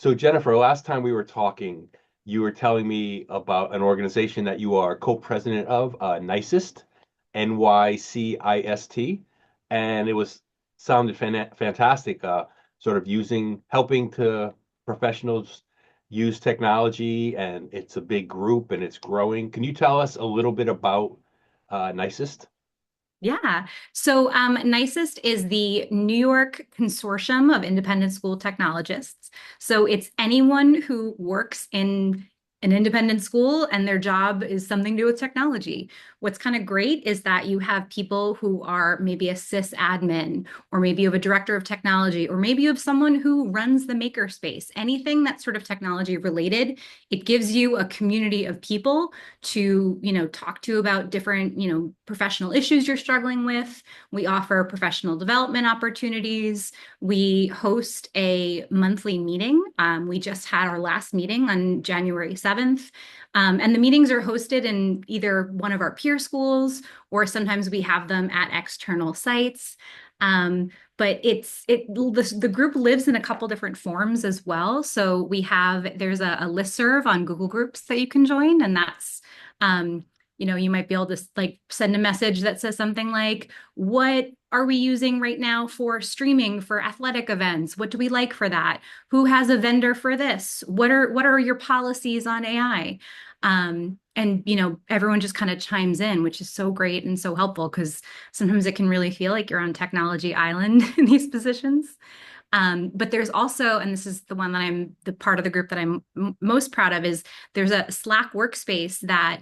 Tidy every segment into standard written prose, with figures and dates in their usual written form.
So Jennifer, last time we were talking, you were telling me about an organization that you are co-president of, Nycist, Nycist, and it was sounded fantastic. Sort of helping to professionals use technology, and it's a big group and it's growing. Can you tell us a little bit about Nycist? Yeah. So Nycist is the New York Consortium of Independent School Technologists. So it's anyone who works in an independent school and their job is something to do with technology. What's kind of great is that you have people who are maybe a sysadmin, or maybe you have a director of technology, or maybe you have someone who runs the makerspace. Anything that's sort of technology related, it gives you a community of people to, talk to about different, professional issues you're struggling with. We offer professional development opportunities. We host a monthly meeting. We just had our last meeting on January 7th. And the meetings are hosted in either one of our peer schools, or sometimes we have them at external sites. But the group lives in a couple different forms as well. So there's a listserv on Google Groups that you can join, and that's you might be able to like send a message that says something like, what are we using right now for streaming for athletic events? What do we like for that? Who has a vendor for this? What are your policies on AI? And everyone just kind of chimes in, which is so great and so helpful, because sometimes it can really feel like you're on technology island in these positions. But there's also, and this is the one that I'm the part of the group that I'm most proud of, is there's a Slack workspace that,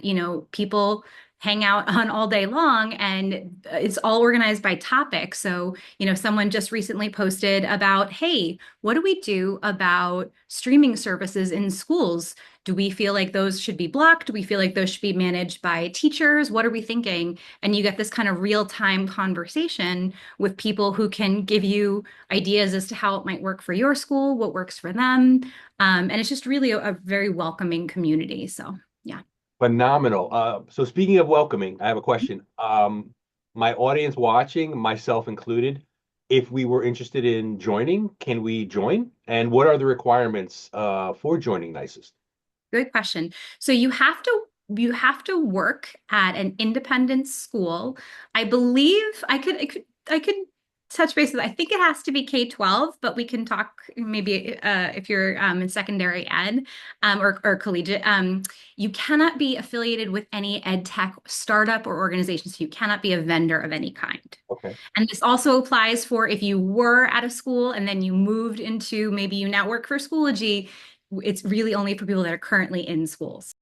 people hang out on all day long, and it's all organized by topic. So, someone just recently posted about, hey, what do we do about streaming services in schools? Do we feel like those should be blocked? Do we feel like those should be managed by teachers? What are we thinking? And you get this kind of real-time conversation with people who can give you ideas as to how it might work for your school, what works for them. And it's just really a very welcoming community. So, yeah. Phenomenal. So speaking of welcoming, I have a question. My audience watching, myself included, if we were interested in joining, can we join? And what are the requirements for joining Nicest? Good question. So you have to work at an independent school. I believe I could touch base with. I think it has to be K-12, but we can talk maybe if you're in secondary ed, or collegiate. You cannot be affiliated with any ed tech startup or organization. So you cannot be a vendor of any kind. Okay. And this also applies for if you were at a school and then you moved into, maybe you now work for Schoology. It's really only for people that are currently in schools.